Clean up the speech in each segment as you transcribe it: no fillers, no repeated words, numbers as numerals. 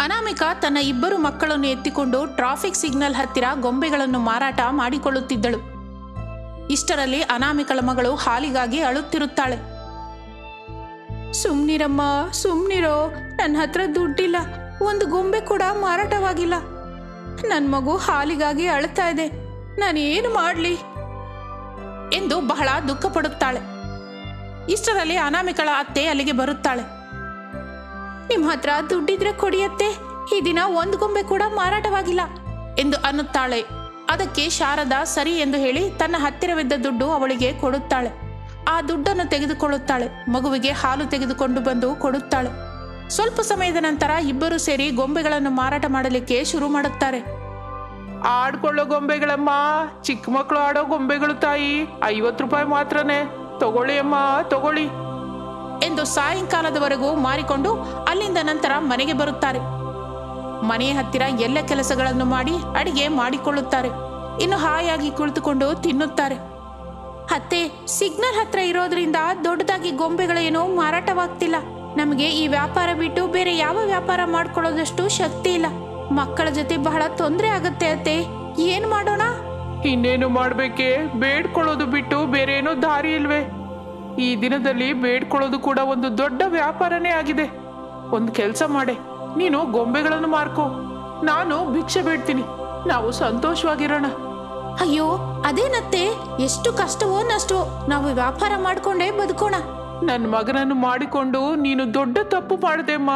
ಅನಾಮಿಕಾ ತನ್ನ ಇಬ್ಬರು ಮಕ್ಕಳನ್ನು ಎತ್ತಿಕೊಂಡು ಟ್ರಾಫಿಕ್ ಸಿಗ್ನಲ್ ಹತ್ತಿರ ಗೊಂಬೆಗಳನ್ನು ಮಾರಾಟ ಮಾಡಿಕೊಳ್ಳುತ್ತಿದ್ದಳು. ಇಷ್ಟರಲ್ಲಿ ಅನಾಮಿಕಳ ಮಗಳು ಹಾಲಿಗಾಗಿ ಅಳುತ್ತಿರುತ್ತಾಳೆ. ಸುಮ್ನಿರಮ್ಮ, ಸುಮ್ನಿರೋ, ನನ್ನ ಹತ್ರ ದುಡ್ಡಿಲ್ಲ, ಒಂದು ಗೊಂಬೆ ಕೂಡ ಮಾರಾಟವಾಗಿಲ್ಲ. ನನ್ನ ಮಗು ಹಾಲಿಗಾಗಿ ಅಳ್ತಾ ಇದೆ, ನಾನು ಏನು ಮಾಡಲಿ ಎಂದು ಬಹಳ ದುಃಖ ಪಡುತ್ತಾಳೆ. ಇಷ್ಟರಲ್ಲಿ ಅನಾಮಿಕಳ ಅತ್ತೆ ಅಲ್ಲಿಗೆ ಬರುತ್ತಾಳೆ. ನಿಮ್ಮ ಹತ್ರ ದುಡ್ಡಿದ್ರೆ ಕೊಡಿಯತ್ತೆ, ಈ ದಿನ ಒಂದು ಗೊಂಬೆ ಕೂಡ ಮಾರಾಟವಾಗಿಲ್ಲ ಎಂದು ಅನ್ನುತ್ತಾಳೆ. ಅದಕ್ಕೆ ಶಾರದಾ ಸರಿ ಎಂದು ಹೇಳಿ ತನ್ನ ಹತ್ತಿರವಿದ್ದ ದುಡ್ಡು ಅವಳಿಗೆ ಕೊಡುತ್ತಾಳೆ. ಆ ದುಡ್ಡನ್ನು ತೆಗೆದುಕೊಳ್ಳುತ್ತಾಳೆ. ಮಗುವಿಗೆ ಹಾಲು ತೆಗೆದುಕೊಂಡು ಬಂದು ಕೊಡುತ್ತಾಳೆ. ಸ್ವಲ್ಪ ಸಮಯದ ನಂತರ ಇಬ್ಬರು ಸೇರಿ ಗೊಂಬೆಗಳನ್ನು ಮಾರಾಟ ಮಾಡಲಿಕ್ಕೆ ಶುರು ಮಾಡುತ್ತಾರೆ. ಆಡ್ಕೊಳ್ಳೋ ಗೊಂಬೆಗಳಮ್ಮ, ಚಿಕ್ಕ ಮಕ್ಕಳು ಆಡೋ ಗೊಂಬೆಗಳು ತಾಯಿ, 50 ರೂಪಾಯಿ ಮಾತ್ರನೇ, ತಗೊಳ್ಳಿ ಅಮ್ಮ ತಗೊಳ್ಳಿ ಎಂದು ಸಾಯಂಕಾಲದವರೆಗೂ ಮಾರಿಕೊಂಡು ಅಲ್ಲಿಂದ ನಂತರ ಮನೆಗೆ ಬರುತ್ತಾರೆ. ಮನೆಯ ಹತ್ತಿರ ಎಲ್ಲ ಕೆಲಸಗಳನ್ನು ಮಾಡಿ ಅಡಿಗೆ ಮಾಡಿಕೊಳ್ಳುತ್ತಾರೆ. ಇನ್ನು ಹಾಯಾಗಿ ಕುಳಿತುಕೊಂಡು ತಿನ್ನುತ್ತಾರೆ. ಅತ್ತೆ, ಸಿಗ್ನಲ್ ಹತ್ರ ಇರೋದ್ರಿಂದ ದೊಡ್ಡದಾಗಿ ಗೊಂಬೆಗಳೇನೋ ಮಾರಾಟವಾಗ್ತಿಲ್ಲ. ನಮಗೆ ಈ ವ್ಯಾಪಾರ ಬಿಟ್ಟು ಬೇರೆ ಯಾವ ವ್ಯಾಪಾರ ಮಾಡ್ಕೊಳ್ಳೋದಷ್ಟು ಶಕ್ತಿ ಇಲ್ಲ. ಮಕ್ಕಳ ಜೊತೆ ಬಹಳ ತೊಂದರೆ ಆಗತ್ತೆ ಅತ್ತೆ, ಏನ್ ಮಾಡೋಣ? ಇನ್ನೇನು ಮಾಡ್ಬೇಕೆ? ಬೇಡ್ಕೊಳ್ಳೋದು ಬಿಟ್ಟು ಬೇರೆ ಏನೋ ದಾರಿ ಇಲ್ವೇ? ಈ ದಿನದಲ್ಲಿ ಬೇಡ್ಕೊಳ್ಳೋದು ಕೂಡ ಒಂದು ದೊಡ್ಡ ವ್ಯಾಪಾರನೇ ಆಗಿದೆ. ಒಂದು ಕೆಲಸ ಮಾಡೆ, ನೀನು ಗೊಂಬೆಗಳನ್ನು ಮಾರ್ಕೋ, ನಾನು ಭಿಕ್ಷೆ ಬೇಡ್ತೀನಿ, ನಾವು ಸಂತೋಷವಾಗಿರೋಣ. ಅಯ್ಯೋ ಅದೇನತ್ತೆ, ಎಷ್ಟು ಕಷ್ಟವೋ ನಷ್ಟವೋ, ನಾವು ವ್ಯಾಪಾರ ಮಾಡ್ಕೊಂಡೇ ಬದುಕೋಣ. ನನ್ನ ಮಗನನ್ನು ಮಾಡಿಕೊಂಡು ನೀನು ದೊಡ್ಡ ತಪ್ಪು ಮಾಡಿದೆಮ್ಮ.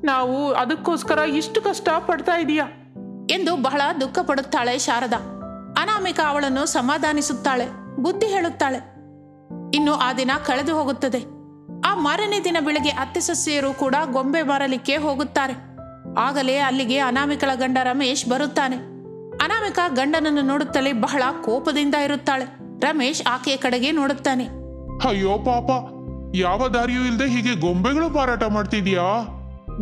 ನಾವು ಅದಕ್ಕೋಸ್ಕರ ಇಷ್ಟು ಕಷ್ಟ ಪಡ್ತಾ ಇದೀಯಾ ಎಂದು ಬಹಳ ದುಃಖ ಪಡುತ್ತಾಳೆ ಶಾರದಾ. ಅನಾಮಿಕಾ ಅವಳನ್ನು ಸಮಾಧಾನಿಸುತ್ತಾಳೆ, ಬುದ್ಧಿ ಹೇಳುತ್ತಾಳೆ. ಇನ್ನು ಆ ದಿನ ಕಳೆದು ಹೋಗುತ್ತದೆ. ಆ ಮಾರನೇ ದಿನ ಬೆಳಗ್ಗೆ ಅತ್ತೆ ಸೊಸೆಯರು ಕೂಡ ಗೊಂಬೆ ಮಾರಲಿಕ್ಕೆ ಹೋಗುತ್ತಾರೆ. ಆಗಲೇ ಅಲ್ಲಿಗೆ ಅನಾಮಿಕಳ ಗಂಡ ರಮೇಶ್ ಬರುತ್ತಾನೆ. ಅನಾಮಿಕಾ ಗಂಡನನ್ನು ನೋಡುತ್ತಲೇ ಬಹಳ ಕೋಪದಿಂದ ಇರುತ್ತಾಳೆ. ರಮೇಶ್ ಆಕೆಯ ಕಡೆಗೆ ನೋಡುತ್ತಾನೆ. ಅಯ್ಯೋ ಪಾಪ, ಯಾವ ದಾರಿಯೂ ಇಲ್ಲದೆ ಹೀಗೆ ಗೊಂಬೆಗಳು ಮಾರಾಟ ಮಾಡ್ತಿದ್ಯಾ?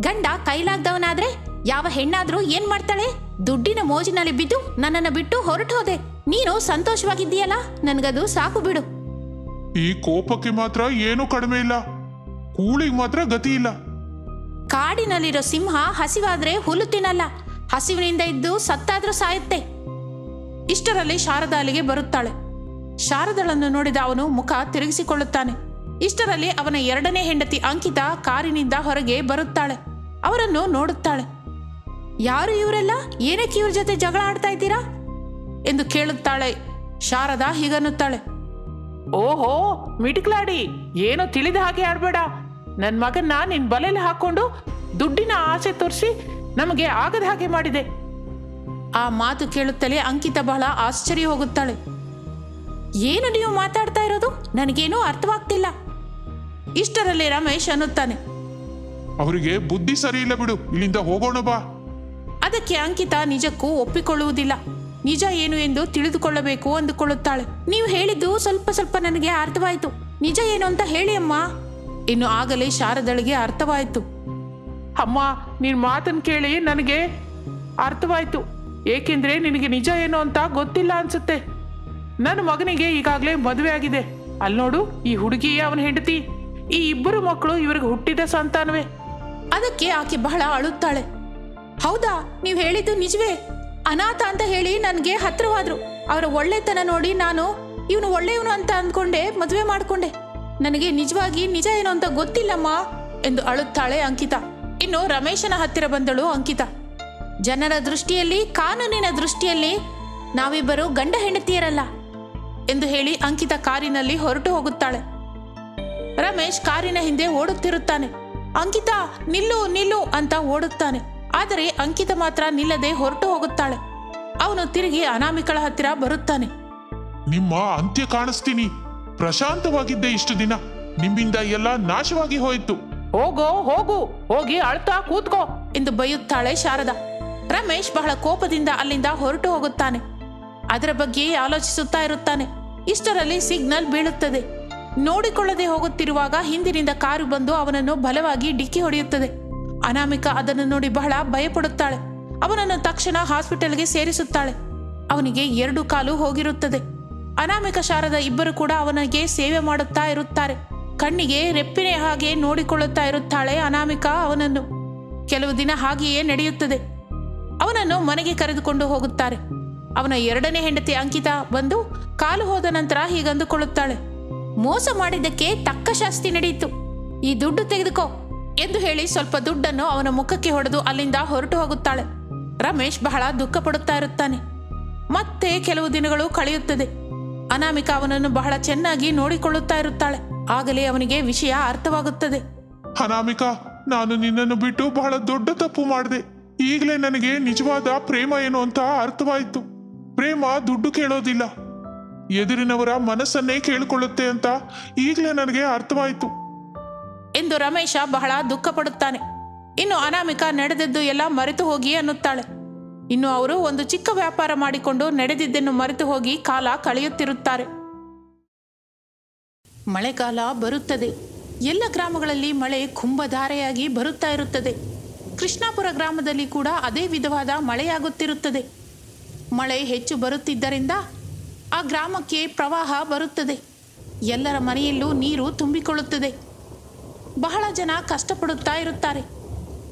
ಗಂಡ ಕೈಲಾಗ್ದವನಾದ್ರೆ ಯಾವ ಹೆಣ್ಣಾದ್ರೂ ಏನ್ ಮಾಡ್ತಾಳೆ? ದುಡ್ಡಿನ ಮೋಜಿನಲ್ಲಿ ಬಿದ್ದು ನನ್ನನ್ನು ಬಿಟ್ಟು ಹೊರಟು ಹೋದೆ. ನೀನು ಸಂತೋಷವಾಗಿದ್ದೀಯಲ್ಲ, ನನ್ಗದು ಸಾಕು ಬಿಡು. ಈ ಕೋಪಕ್ಕೆ ಮಾತ್ರ ಏನೂ ಕಡಿಮೆ ಇಲ್ಲ, ಕೂಳಿಗೆ ಮಾತ್ರ ಗತಿ ಇಲ್ಲ. ಕಾಡಿನಲ್ಲಿರೋ ಸಿಂಹ ಹಸಿವಾದ್ರೆ ಹುಲ್ಲು ತಿನ್ನಲ್ಲ, ಹಸಿವಿನಿಂದ ಇದ್ದು ಸತ್ತಾದ್ರೂ ಸಾಯುತ್ತೆ. ಇಷ್ಟರಲ್ಲಿ ಶಾರದಾ ಅಲ್ಲಿಗೆ ಬರುತ್ತಾಳೆ. ಶಾರದಳನ್ನು ನೋಡಿದ ಅವನು ಮುಖ ತಿರುಗಿಸಿಕೊಳ್ಳುತ್ತಾನೆ. ಇಷ್ಟರಲ್ಲಿ ಅವನ ಎರಡನೇ ಹೆಂಡತಿ ಅಂಕಿತಾ ಕಾರಿನಿಂದ ಹೊರಗೆ ಬರುತ್ತಾಳೆ. ಅವರನ್ನು ನೋಡುತ್ತಾಳೆ. ಯಾರು ಇವರೆಲ್ಲ? ಏನಕ್ಕೆ ಇವ್ರ ಜೊತೆ ಜಗಳ ಆಡ್ತಾ ಇದ್ದೀರಾ ಎಂದು ಕೇಳುತ್ತಾಳೆ. ಶಾರದಾ ಹೀಗನ್ನುತ್ತಾಳೆ. ಓಹೋ ಮಿಟಿಕ್ಲಾಡಿ, ಏನೋ ತಿಳಿದ ಹಾಗೆ ಆಡ್ಬೇಡ. ನನ್ನ ಮಗನ್ನ ನಿನ್ ಬಲೆಯಲ್ಲಿ ಹಾಕೊಂಡು ದುಡ್ಡಿನ ಆಸೆ ತೋರಿಸಿ ನಮಗೆ ಆಗದ ಹಾಗೆ ಮಾಡಿದೆ. ಆ ಮಾತು ಕೇಳುತ್ತಲೇ ಅಂಕಿತಾ ಬಹಳ ಆಶ್ಚರ್ಯ ಹೋಗುತ್ತಾಳೆ. ಏನು ನೀವು ಮಾತಾಡ್ತಾ ಇರೋದು? ನನಗೇನೂ ಅರ್ಥವಾಗ್ತಿಲ್ಲ. ಇಷ್ಟರಲ್ಲಿ ರಮೇಶ್ ಅನ್ನುತ್ತಾನೆ. ಅವರಿಗೆ ಬುದ್ಧಿ ಸರಿ ಇಲ್ಲ ಬಿಡು, ಇಲ್ಲಿಂದ ಹೋಗೋಣ ಬಾ. ಅದಕ್ಕೆ ಅಂಕಿತಾ ನಿಜಕ್ಕೂ ಒಪ್ಪಿಕೊಳ್ಳುವುದಿಲ್ಲ. ನಿಜ ಏನು ಎಂದು ತಿಳಿದುಕೊಳ್ಳಬೇಕು ಅಂದುಕೊಳ್ಳುತ್ತಾಳೆ. ನೀವು ಹೇಳಿದ್ದು ಸ್ವಲ್ಪ ಸ್ವಲ್ಪ ನನಗೆ ಅರ್ಥವಾಯಿತು, ನಿಜ ಏನು ಅಂತ ಹೇಳಿ ಅಮ್ಮ. ಇನ್ನು ಆಗಲೇ ಶಾರದಳಿಗೆ ಅರ್ಥವಾಯಿತು. ಅಮ್ಮ, ನಿನ್ ಮಾತನ್ನು ಕೇಳಿ ನನಗೆ ಅರ್ಥವಾಯ್ತು. ಏಕೆಂದ್ರೆ ನಿನಗೆ ನಿಜ ಏನು ಅಂತ ಗೊತ್ತಿಲ್ಲ ಅನ್ಸುತ್ತೆ. ನನ್ನ ಮಗನಿಗೆ ಈಗಾಗಲೇ ಮದುವೆ ಆಗಿದೆ. ಅಲ್ಲಿ ನೋಡು, ಈ ಹುಡುಗಿ, ಅವನ ಹೆಂಡತಿ, ಈ ಇಬ್ಬರು ಮಕ್ಕಳು ಇವರಿಗೆ ಹುಟ್ಟಿದ ಸಂತಾನವೇ. ಅದಕ್ಕೆ ಆಕೆ ಬಹಳ ಅಳುತ್ತಾಳೆ. ಹೌದಾ, ನೀವು ಹೇಳಿದ್ದು ನಿಜವೇ? ಅನಾಥ ಅಂತ ಹೇಳಿ ನನಗೆ ಹತ್ರವಾದ್ರು. ಅವರ ಒಳ್ಳೆತನ ನೋಡಿ ನಾನು ಇವನು ಒಳ್ಳೆಯವನು ಅಂತ ಅಂದ್ಕೊಂಡೆ ಮದುವೆ ಮಾಡಿಕೊಂಡೆ. ನನಗೆ ನಿಜವಾಗಿ ನಿಜ ಏನು ಅಂತ ಗೊತ್ತಿಲ್ಲಮ್ಮ ಎಂದು ಅಳುತ್ತಾಳೆ ಅಂಕಿತಾ. ಇನ್ನು ರಮೇಶನ ಹತ್ತಿರ ಬಂದಳು ಅಂಕಿತಾ. ಜನರ ದೃಷ್ಟಿಯಲ್ಲಿ, ಕಾನೂನಿನ ದೃಷ್ಟಿಯಲ್ಲಿ ನಾವಿಬ್ಬರು ಗಂಡ ಹೆಂಡತಿಯರಲ್ಲ ಎಂದು ಹೇಳಿ ಅಂಕಿತಾ ಕಾರಿನಲ್ಲಿ ಹೊರಟು ಹೋಗುತ್ತಾಳೆ. ರಮೇಶ್ ಕಾರಿನ ಹಿಂದೆ ಓಡುತ್ತಿರುತ್ತಾನೆ. ಅಂಕಿತಾ ನಿಲ್ಲು ನಿಲ್ಲು ಅಂತ ಓಡುತ್ತಾನೆ. ಆದರೆ ಅಂಕಿತಾ ಮಾತ್ರ ನಿಲ್ಲದೆ ಹೊರಟು ಹೋಗುತ್ತಾಳೆ. ಅವನು ತಿರುಗಿ ಅನಾಮಿಕಳ ಹತ್ತಿರ ಬರುತ್ತಾನೆ. ನಿಮ್ಮ ಅಂತ್ಯ ಕಾಣಿಸ್ತೀನಿ. ಪ್ರಶಾಂತವಾಗಿದ್ದೆ ಇಷ್ಟು ದಿನ, ನಿಮ್ಮಿಂದ ಎಲ್ಲ ನಾಶವಾಗಿ ಹೋಯಿತು. ಹೋಗೋ ಹೋಗು, ಹೋಗಿ ಅಳ್ತಾ ಕೂತ್ಕೋ ಎಂದು ಬೈಯುತ್ತಾಳೆ ಶಾರದಾ. ರಮೇಶ್ ಬಹಳ ಕೋಪದಿಂದ ಅಲ್ಲಿಂದ ಹೊರಟು ಹೋಗುತ್ತಾನೆ. ಅದರ ಬಗ್ಗೆ ಆಲೋಚಿಸುತ್ತಾ ಇರುತ್ತಾನೆ. ಇಷ್ಟರಲ್ಲಿ ಸಿಗ್ನಲ್ ಬೀಳುತ್ತದೆ. ನೋಡಿಕೊಳ್ಳದೆ ಹೋಗುತ್ತಿರುವಾಗ ಹಿಂದಿನಿಂದ ಕಾರು ಬಂದು ಅವನನ್ನು ಬಲವಾಗಿ ಡಿಕ್ಕಿ ಹೊಡೆಯುತ್ತದೆ. ಅನಾಮಿಕಾ ಅದನ್ನು ನೋಡಿ ಬಹಳ ಭಯಪಡುತ್ತಾಳೆ. ಅವನನ್ನು ತಕ್ಷಣ ಹಾಸ್ಪಿಟಲ್ಗೆ ಸೇರಿಸುತ್ತಾಳೆ. ಅವನಿಗೆ 2 ಕಾಲು ಹೋಗಿರುತ್ತದೆ. ಅನಾಮಿಕಾ ಶಾರದಾ ಇಬ್ಬರು ಕೂಡ ಅವನಿಗೆ ಸೇವೆ ಮಾಡುತ್ತಾ ಇರುತ್ತಾರೆ. ಕಣ್ಣಿಗೆ ರೆಪ್ಪಿನ ಹಾಗೆ ನೋಡಿಕೊಳ್ಳುತ್ತಾ ಇರುತ್ತಾಳೆ ಅನಾಮಿಕಾ ಅವನನ್ನು. ಕೆಲವು ದಿನ ಹಾಗೆಯೇ ನಡೆಯುತ್ತದೆ. ಅವನನ್ನು ಮನೆಗೆ ಕರೆದುಕೊಂಡು ಹೋಗುತ್ತಾರೆ. ಅವನ ಎರಡನೇ ಹೆಂಡತಿ ಅಂಕಿತಾ ಬಂದು ಕಾಲು ಹೋದ ನಂತರ ಹೀಗಂದುಕೊಳ್ಳುತ್ತಾಳೆ, ಮೋಸ ಮಾಡಿದ್ದಕ್ಕೆ ತಕ್ಕ ಶಾಸ್ತಿ ನಡೆಯಿತು, ಈ ದುಡ್ಡು ತೆಗೆದುಕೋ ಎಂದು ಹೇಳಿ ಸ್ವಲ್ಪ ದುಡ್ಡನ್ನು ಅವನ ಮುಖಕ್ಕೆ ಹೊಡೆದು ಅಲ್ಲಿಂದ ಹೊರಟು ಹೋಗುತ್ತಾಳೆ. ರಮೇಶ್ ಬಹಳ ದುಃಖ ಪಡುತ್ತಾ ಇರುತ್ತಾನೆ. ಮತ್ತೆ ಕೆಲವು ದಿನಗಳು ಕಳೆಯುತ್ತದೆ. ಅನಾಮಿಕಾ ಅವನನ್ನು ಬಹಳ ಚೆನ್ನಾಗಿ ನೋಡಿಕೊಳ್ಳುತ್ತಾ ಇರುತ್ತಾಳೆ. ಆಗಲೇ ಅವನಿಗೆ ವಿಷಯ ಅರ್ಥವಾಗುತ್ತದೆ. ಅನಾಮಿಕಾ, ನಾನು ನಿನ್ನನ್ನು ಬಿಟ್ಟು ಬಹಳ ದೊಡ್ಡ ತಪ್ಪು ಮಾಡಿದೆ. ಈಗಲೇ ನನಗೆ ನಿಜವಾದ ಪ್ರೇಮ ಏನು ಅಂತ ಅರ್ಥವಾಯಿತು. ಪ್ರೇಮ ದುಡ್ಡು ಕೇಳೋದಿಲ್ಲ, ಎದುರಿನವರ ಮನಸ್ಸನ್ನೇ ಕೇಳಿಕೊಳ್ಳುತ್ತೆ ಅಂತ ಈಗಲೇ ನನಗೆ ಅರ್ಥವಾಯಿತು ಎಂದು ರಮೇಶ ಬಹಳ ದುಃಖ ಪಡುತ್ತಾನೆ. ಇನ್ನು ಅನಾಮಿಕಾ ನಡೆದದ್ದು ಎಲ್ಲ ಮರೆತು ಹೋಗಿ ಅನ್ನುತ್ತಾಳೆ. ಇನ್ನು ಅವರು ಒಂದು ಚಿಕ್ಕ ವ್ಯಾಪಾರ ಮಾಡಿಕೊಂಡು ನಡೆದಿದ್ದನ್ನು ಮರೆತು ಹೋಗಿ ಕಾಲ ಕಳೆಯುತ್ತಿರುತ್ತಾರೆ. ಮಳೆಗಾಲ ಬರುತ್ತದೆ. ಎಲ್ಲ ಗ್ರಾಮಗಳಲ್ಲಿ ಮಳೆ ಕುಂಭಧಾರೆಯಾಗಿ ಬರುತ್ತಾ ಇರುತ್ತದೆ. ಕೃಷ್ಣಾಪುರ ಗ್ರಾಮದಲ್ಲಿ ಕೂಡ ಅದೇ ವಿಧವಾದ ಮಳೆಯಾಗುತ್ತಿರುತ್ತದೆ. ಮಳೆ ಹೆಚ್ಚು ಬರುತ್ತಿದ್ದರಿಂದ ಆ ಗ್ರಾಮಕ್ಕೆ ಪ್ರವಾಹ ಬರುತ್ತದೆ. ಎಲ್ಲರ ಮನೆಯಲ್ಲೂ ನೀರು ತುಂಬಿಕೊಳ್ಳುತ್ತದೆ. ಬಹಳ ಜನ ಕಷ್ಟಪಡುತ್ತಾ ಇರುತ್ತಾರೆ.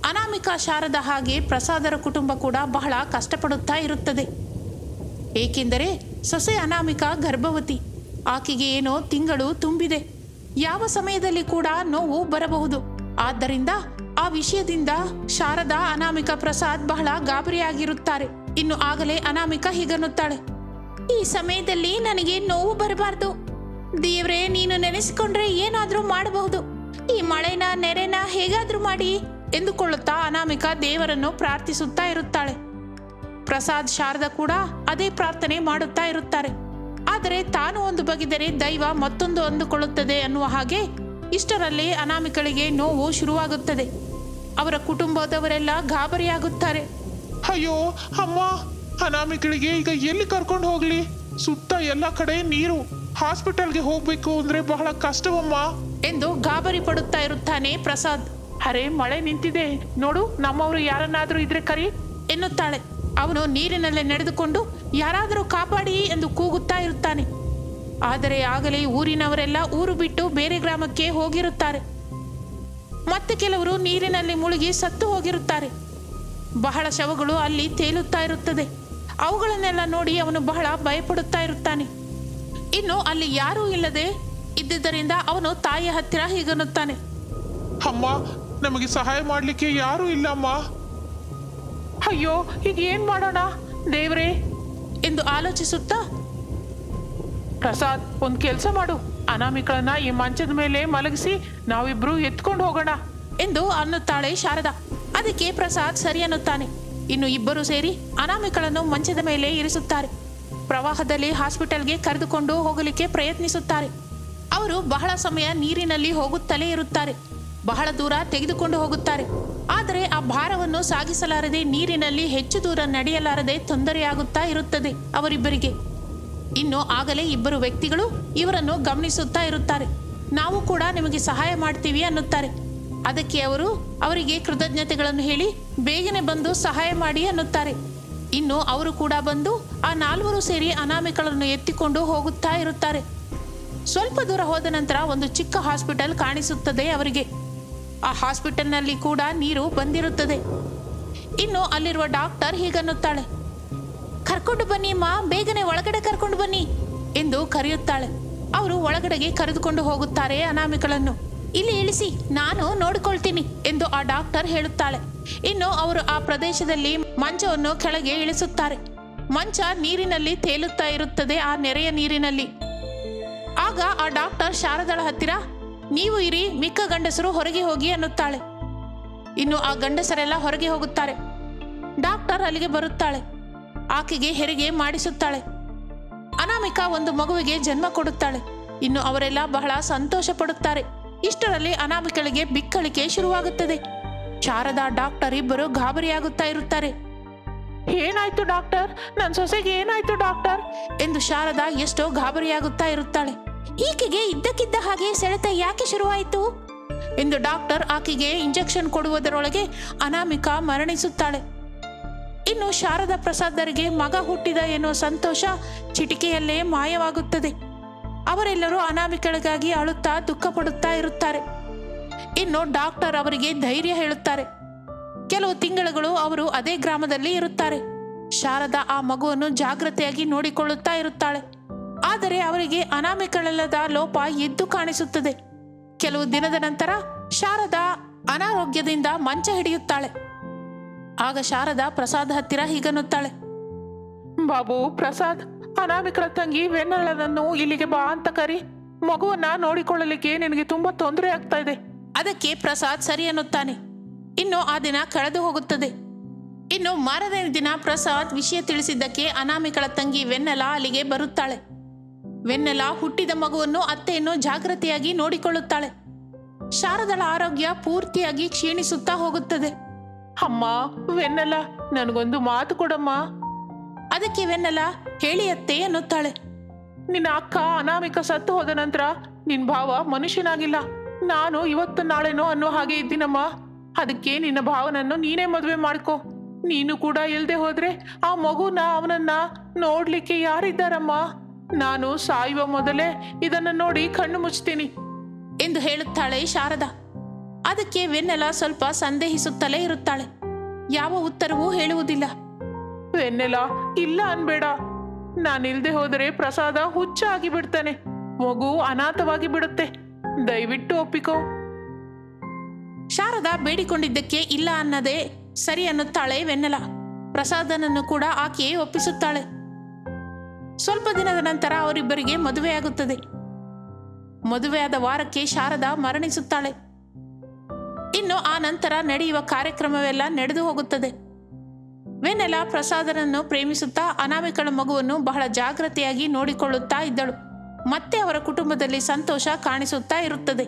ಅನಾಮಿಕಾ, ಶಾರದಾ ಹಾಗೆ ಪ್ರಸಾದರ ಕುಟುಂಬ ಕೂಡ ಬಹಳ ಕಷ್ಟಪಡುತ್ತಾ ಇರುತ್ತದೆ. ಏಕೆಂದರೆ ಸೊಸೆ ಅನಾಮಿಕಾ ಗರ್ಭವತಿ. ಆಕೆಗೆ ಏನೋ ತಿಂಗಳು ತುಂಬಿದೆ. ಯಾವ ಸಮಯದಲ್ಲಿ ಕೂಡ ನೋವು ಬರಬಹುದು. ಆದ್ದರಿಂದ ಆ ವಿಷಯದಿಂದ ಶಾರದಾ, ಅನಾಮಿಕಾ, ಪ್ರಸಾದ್ ಬಹಳ ಗಾಬರಿಯಾಗಿರುತ್ತಾರೆ. ಇನ್ನು ಆಗಲೇ ಅನಾಮಿಕಾ ಹೀಗನ್ನುತ್ತಾಳೆ, ಈ ಸಮಯದಲ್ಲಿ ನನಗೆ ನೋವು ಬರಬಾರ್ದು. ದೇವ್ರೇ, ನೀನು ನೆನೆಸಿಕೊಂಡ್ರೆ ಏನಾದರೂ ಮಾಡಬಹುದು. ಈ ಮಳೆನ ನೆರೆನ ಹೇಗಾದ್ರೂ ಮಾಡಿ ಎಂದುಕೊಳ್ಳುತ್ತಾ ಅನಾಮಿಕಾ ದೇವರನ್ನು ಪ್ರಾರ್ಥಿಸುತ್ತಾ ಇರುತ್ತಾಳೆ. ಪ್ರಸಾದ್, ಶಾರದಾ ಕೂಡ ಅದೇ ಪ್ರಾರ್ಥನೆ ಮಾಡುತ್ತಾ ಇರುತ್ತಾರೆ. ಆದರೆ ತಾನು ಒಂದು ಬಗೆದರೆ ದೈವ ಮತ್ತೊಂದು ಅಂದುಕೊಳ್ಳುತ್ತದೆ ಅನ್ನುವ ಹಾಗೆ ಇಷ್ಟರಲ್ಲಿ ಅನಾಮಿಕಳಿಗೆ ನೋವು ಶುರುವಾಗುತ್ತದೆ. ಅವರ ಕುಟುಂಬದವರೆಲ್ಲ ಗಾಬರಿಯಾಗುತ್ತಾರೆ. ಅಯ್ಯೋ ಅಮ್ಮ, ಅನಾಮಿಕಳಿಗೆ ಈಗ ಎಲ್ಲಿ ಕರ್ಕೊಂಡು ಹೋಗ್ಲಿ? ಸುತ್ತ ಎಲ್ಲ ಕಡೆ ನೀರು. ಹಾಸ್ಪಿಟಲ್ಗೆ ಹೋಗ್ಬೇಕು ಅಂದ್ರೆ ಬಹಳ ಕಷ್ಟವಮ್ಮ ಎಂದು ಗಾಬರಿ ಪಡುತ್ತಾ ಇರುತ್ತಾನೆ ಪ್ರಸಾದ್. ಅರೆ, ಮಳೆ ನಿಂತಿದೆ ನೋಡು, ನಮ್ಮವರು ಯಾರನ್ನಾದ್ರೂ ಇದ್ರೆ ಕರಿ ಎನ್ನುತ್ತಾಳೆ. ಅವನು ನೀರಿನಲ್ಲೇ ನಡೆದುಕೊಂಡು ಯಾರಾದರೂ ಕಾಪಾಡಿ ಎಂದು ಕೂಗುತ್ತಾ ಇರುತ್ತಾನೆ. ಆದರೆ ಆಗಲೇ ಊರಿನವರೆಲ್ಲ ಊರು ಬಿಟ್ಟು ಬೇರೆ ಗ್ರಾಮಕ್ಕೆ ಹೋಗಿರುತ್ತಾರೆ. ಮತ್ತೆ ಕೆಲವರು ನೀರಿನಲ್ಲಿ ಮುಳುಗಿ ಸತ್ತು ಹೋಗಿರುತ್ತಾರೆ. ಬಹಳ ಶವಗಳು ಅಲ್ಲಿ ತೇಲುತ್ತಾ ಇರುತ್ತದೆ. ಅವುಗಳನ್ನೆಲ್ಲ ನೋಡಿ ಅವನು ಬಹಳ ಭಯಪಡುತ್ತಾ ಇರುತ್ತಾನೆ. ಇನ್ನು ಅಲ್ಲಿ ಯಾರೂ ಇಲ್ಲದೆ ಇದ್ದುದರಿಂದ ಅವನು ತಾಯಿಯ ಹತ್ತಿರ ಹೀಗನ್ನುತ್ತಾನೆ, ಅಮ್ಮ, ನಮಗೆ ಸಹಾಯ ಮಾಡ್ಲಿಕ್ಕೆ ಯಾರೂ ಇಲ್ಲಮ್ಮ. ಅಯ್ಯೋ, ಈಗ ಏನ್ ಮಾಡೋಣ ದೇವ್ರೇ ಎಂದು ಆಲೋಚಿಸುತ್ತಾ, ಪ್ರಸಾದ್, ಒಂದ್ ಕೆಲ್ಸ ಮಾಡು, ಅನಾಮಿಕಳನ್ನ ಈ ಮಂಚದ ಮೇಲೆ ಮಲಗಿಸಿ ನಾವಿಬ್ರು ಎತ್ಕೊಂಡು ಹೋಗೋಣ ಎಂದು ಅನ್ನುತ್ತಾಳೆ ಶಾರದಾ. ಅದಕ್ಕೆ ಪ್ರಸಾದ್ ಸರಿ ಅನ್ನುತ್ತಾನೆ. ಇನ್ನು ಇಬ್ಬರು ಸೇರಿ ಅನಾಮಿಕಳನ್ನು ಮಂಚದ ಮೇಲೆ ಇರಿಸುತ್ತಾರೆ. ಪ್ರವಾಹದಲ್ಲಿ ಹಾಸ್ಪಿಟಲ್ಗೆ ಕರೆದುಕೊಂಡು ಹೋಗಲಿಕ್ಕೆ ಪ್ರಯತ್ನಿಸುತ್ತಾರೆ. ಅವರು ಬಹಳ ಸಮಯ ನೀರಿನಲ್ಲಿ ಹೋಗುತ್ತಲೇ ಇರುತ್ತಾರೆ. ಬಹಳ ದೂರ ತೆಗೆದುಕೊಂಡು ಹೋಗುತ್ತಾರೆ. ಆದರೆ ಆ ಭಾರವನ್ನು ಸಾಗಿಸಲಾರದೆ ನೀರಿನಲ್ಲಿ ಹೆಚ್ಚು ದೂರ ನಡೆಯಲಾರದೆ ತೊಂದರೆಯಾಗುತ್ತಾ ಇರುತ್ತದೆ ಅವರಿಬ್ಬರಿಗೆ. ಇನ್ನು ಆಗಲೇ ಇಬ್ಬರು ವ್ಯಕ್ತಿಗಳು ಇವರನ್ನು ಗಮನಿಸುತ್ತಾ ಇರುತ್ತಾರೆ. ನಾವು ಕೂಡ ನಿಮಗೆ ಸಹಾಯ ಮಾಡ್ತೀವಿ ಅನ್ನುತ್ತಾರೆ. ಅದಕ್ಕೆ ಅವರು ಅವರಿಗೆ ಕೃತಜ್ಞತೆಗಳನ್ನು ಹೇಳಿ ಬೇಗನೆ ಬಂದು ಸಹಾಯ ಮಾಡಿ ಅನ್ನುತ್ತಾರೆ. ಇನ್ನು ಅವರು ಕೂಡ ಬಂದು ಆ ನಾಲ್ವರು ಸೇರಿ ಅನಾಮಿಕಳನ್ನು ಎತ್ತಿಕೊಂಡು ಹೋಗುತ್ತಾ ಇರುತ್ತಾರೆ. ಸ್ವಲ್ಪ ದೂರ ಹೋದ ನಂತರ ಒಂದು ಚಿಕ್ಕ ಹಾಸ್ಪಿಟಲ್ ಕಾಣಿಸುತ್ತದೆ ಅವರಿಗೆ. ಆ ಹಾಸ್ಪಿಟಲ್ನಲ್ಲಿ ಕೂಡ ನೀರು ಬಂದಿರುತ್ತದೆ. ಇನ್ನು ಅಲ್ಲಿರುವ ಡಾಕ್ಟರ್ ಹೀಗನ್ನುತ್ತಾಳೆ, ಕರ್ಕೊಂಡು ಬನ್ನಿ ಅಮ್ಮ, ಬೇಗನೆ ಒಳಗಡೆ ಕರ್ಕೊಂಡು ಬನ್ನಿ ಎಂದು ಕರೆಯುತ್ತಾಳೆ. ಅವರು ಒಳಗಡೆಗೆ ಕರೆದುಕೊಂಡು ಹೋಗುತ್ತಾರೆ ಅನಾಮಿಕಳನ್ನು. ಇಲ್ಲಿ ಇಳಿಸಿ, ನಾನು ನೋಡಿಕೊಳ್ತೀನಿ ಎಂದು ಆ ಡಾಕ್ಟರ್ ಹೇಳುತ್ತಾಳೆ. ಇನ್ನು ಅವರು ಆ ಪ್ರದೇಶದಲ್ಲಿ ಮಂಚವನ್ನು ಕೆಳಗೆ ಇಳಿಸುತ್ತಾರೆ. ಮಂಚ ನೀರಿನಲ್ಲಿ ತೇಲುತ್ತಾ ಇರುತ್ತದೆ, ಆ ನೆರೆಯ ನೀರಿನಲ್ಲಿ. ಆಗ ಆ ಡಾಕ್ಟರ್ ಶಾರದಳ ಹತ್ತಿರ, ನೀವು ಇರಿ, ಮಿಕ್ಕ ಗಂಡಸರು ಹೊರಗೆ ಹೋಗಿ ಅನ್ನುತ್ತಾಳೆ. ಇನ್ನು ಆ ಗಂಡಸರೆಲ್ಲ ಹೊರಗೆ ಹೋಗುತ್ತಾರೆ. ಡಾಕ್ಟರ್ ಅಲ್ಲಿಗೆ ಬರುತ್ತಾಳೆ. ಆಕೆಗೆ ಹೆರಿಗೆ ಮಾಡಿಸುತ್ತಾಳೆ. ಅನಾಮಿಕಾ ಒಂದು ಮಗುವಿಗೆ ಜನ್ಮ ಕೊಡುತ್ತಾಳೆ. ಇನ್ನು ಅವರೆಲ್ಲ ಬಹಳ ಸಂತೋಷ ಪಡುತ್ತಾರೆ. ಇಷ್ಟರಲ್ಲಿ ಅನಾಮಿಕಳಿಗೆ ಬಿಕ್ಕಳಿಕೆ ಶುರುವಾಗುತ್ತದೆ. ಶಾರದಾ, ಡಾಕ್ಟರ್ ಇಬ್ಬರು ಗಾಬರಿಯಾಗುತ್ತಾ ಇರುತ್ತಾರೆ. ಏನಾಯ್ತು ಡಾಕ್ಟರ್, ನನ್ನ ಸೊಸೆಗೆ ಏನಾಯ್ತು ಡಾಕ್ಟರ್ ಎಂದು ಶಾರದಾ ಎಷ್ಟೋ ಗಾಬರಿಯಾಗುತ್ತಾ ಇರುತ್ತಾಳೆ. ಈಕೆಗೆ ಇದ್ದಕ್ಕಿದ್ದ ಹಾಗೆ ಸೆಳೆತ ಯಾಕೆ ಶುರುವಾಯಿತು ಎಂದು ಡಾಕ್ಟರ್ ಆಕೆಗೆ ಇಂಜೆಕ್ಷನ್ ಕೊಡುವುದರೊಳಗೆ ಅನಾಮಿಕಾ ಮರಣಿಸುತ್ತಾಳೆ. ಇನ್ನು ಶಾರದಾ, ಪ್ರಸಾದರಿಗೆ ಮಗ ಹುಟ್ಟಿದ ಎನ್ನುವ ಸಂತೋಷ ಚಿಟಿಕೆಯಲ್ಲೇ ಮಾಯವಾಗುತ್ತದೆ. ಅವರೆಲ್ಲರೂ ಅನಾಮಿಕಳಿಗಾಗಿ ಅಳುತ್ತಾ ದುಃಖ ಪಡುತ್ತಾ ಇರುತ್ತಾರೆ. ಇನ್ನು ಡಾಕ್ಟರ್ ಅವರಿಗೆ ಧೈರ್ಯ ಹೇಳುತ್ತಾರೆ. ಕೆಲವು ತಿಂಗಳುಗಳು ಅವರು ಅದೇ ಗ್ರಾಮದಲ್ಲಿ ಇರುತ್ತಾರೆ. ಶಾರದಾ ಆ ಮಗುವನ್ನು ಜಾಗ್ರತೆಯಾಗಿ ನೋಡಿಕೊಳ್ಳುತ್ತಾ ಇರುತ್ತಾಳೆ. ಆದರೆ ಅವರಿಗೆ ಅನಾಮಿಕಳಲ್ಲದ ಲೋಪ ಎದ್ದು ಕಾಣಿಸುತ್ತದೆ. ಕೆಲವು ದಿನದ ನಂತರ ಶಾರದಾ ಅನಾರೋಗ್ಯದಿಂದ ಮಂಚ ಹಿಡಿಯುತ್ತಾಳೆ. ಆಗ ಶಾರದಾ ಪ್ರಸಾದ್ ಹತ್ತಿರ ಹೀಗನ್ನುತ್ತಾಳೆ. ಬಾಬು ಪ್ರಸಾದ್, ಅನಾಮಿಕಳ ತಂಗಿ ವೆನ್ನೆಲನನ್ನು ಇಲ್ಲಿಗೆ ಬಾ ಅಂತ ಕರಿ. ಮಗುವನ್ನ ನೋಡಿಕೊಳ್ಳಲಿಕ್ಕೆ ನಿನಗೆ ತುಂಬಾ ತೊಂದರೆ ಆಗ್ತಾ ಇದೆ. ಅದಕ್ಕೆ ಪ್ರಸಾದ್ ಸರಿ ಅನ್ನುತ್ತಾನೆ. ಇನ್ನು ಆ ದಿನ ಕಳೆದು ಹೋಗುತ್ತದೆ. ಇನ್ನು ಮಾರನೇ ದಿನ ಪ್ರಸಾದ್ ವಿಷಯ ತಿಳಿಸಿದ್ದಕ್ಕೆ ಅನಾಮಿಕಳ ತಂಗಿ ವೆನ್ನೆಲ ಅಲ್ಲಿಗೆ ಬರುತ್ತಾಳೆ. ವೆನ್ನೆಲ ಹುಟ್ಟಿದ ಮಗುವನ್ನು ಅತ್ತೆಯನ್ನು ಜಾಗ್ರತೆಯಾಗಿ ನೋಡಿಕೊಳ್ಳುತ್ತಾಳೆ. ಶಾರದಳ ಆರೋಗ್ಯ ಪೂರ್ತಿಯಾಗಿ ಕ್ಷೀಣಿಸುತ್ತಾ ಹೋಗುತ್ತದೆ. ಅಮ್ಮ ವೆನ್ನೆಲ, ನನಗೊಂದು ಮಾತು ಕೊಡಮ್ಮ. ಅದಕ್ಕೆ ವೆನ್ನೆಲ ಹೇಳಿ ಅತ್ತೆ ಅನ್ನುತ್ತಾಳೆ. ನಿನ್ನ ಅಕ್ಕ ಅನಾಮಿಕ ಸತ್ತು ಹೋದ ನಂತರ ನಿನ್ ಭಾವ ಮನುಷ್ಯನಾಗಿಲ್ಲ. ನಾನು ಇವತ್ತು ನಾಳೆನೋ ಅನ್ನೋ ಹಾಗೆ ಇದ್ದೀನಮ್ಮ. ಅದಕ್ಕೆ ನಿನ್ನ ಭಾವನನ್ನು ನೀನೇ ಮದುವೆ ಮಾಡ್ಕೊ. ನೀನು ಕೂಡ ಇಲ್ದೆ ಹೋದ್ರೆ ಆ ಮಗುನ ಅವನನ್ನ ನೋಡ್ಲಿಕ್ಕೆ ಯಾರಿದ್ದಾರಮ್ಮ? ನಾನು ಸಾಯುವ ಮೊದಲೇ ಇದನ್ನ ನೋಡಿ ಕಣ್ಣು ಮುಚ್ತೀನಿ ಎಂದು ಹೇಳುತ್ತಾಳೆ ಶಾರದಾ. ಅದಕ್ಕೆ ವೆನ್ನೆಲ ಸ್ವಲ್ಪ ಸಂದೇಹಿಸುತ್ತಲೇ ಇರುತ್ತಾಳೆ. ಯಾವ ಉತ್ತರವೂ ಹೇಳುವುದಿಲ್ಲ. ವೆನ್ನೆಲ, ಇಲ್ಲ ಅನ್ಬೇಡ. ನಾನಿಲ್ದೆ ಹೋದರೆ ಪ್ರಸಾದ ಹುಚ್ಚ ಆಗಿ ಬಿಡ್ತಾನೆ. ಮಗು ಅನಾಥವಾಗಿ ಬಿಡುತ್ತೆ. ದಯವಿಟ್ಟು ಒಪ್ಪಿಕೋ. ಶಾರದಾ ಬೇಡಿಕೊಂಡಿದ್ದಕ್ಕೆ ಇಲ್ಲ ಅನ್ನದೇ ಸರಿ ಅನ್ನುತ್ತಾಳೆ ವೆನ್ನೆಲ. ಪ್ರಸಾದನನ್ನು ಕೂಡ ಆಕೆಯೇ ಒಪ್ಪಿಸುತ್ತಾಳೆ. ಸ್ವಲ್ಪ ದಿನದ ನಂತರ ಅವರಿಬ್ಬರಿಗೆ ಮದುವೆಯಾಗುತ್ತದೆ. ಮದುವೆಯಾದ ವಾರಕ್ಕೆ ಶಾರದಾ ಮರಣಿಸುತ್ತಾಳೆ. ಇನ್ನು ಆ ನಂತರ ನಡೆಯುವ ಕಾರ್ಯಕ್ರಮವೆಲ್ಲ ನಡೆದು ಹೋಗುತ್ತದೆ. ವೆನ್ನೆಲ ಪ್ರಸಾದನನ್ನು ಪ್ರೇಮಿಸುತ್ತಾ ಅನಾಮಿಕಳ ಮಗುವನ್ನು ಬಹಳ ಜಾಗ್ರತೆಯಾಗಿ ನೋಡಿಕೊಳ್ಳುತ್ತಾ ಇದ್ದಳು. ಮತ್ತೆ ಅವರ ಕುಟುಂಬದಲ್ಲಿ ಸಂತೋಷ ಕಾಣಿಸುತ್ತಾ ಇರುತ್ತದೆ.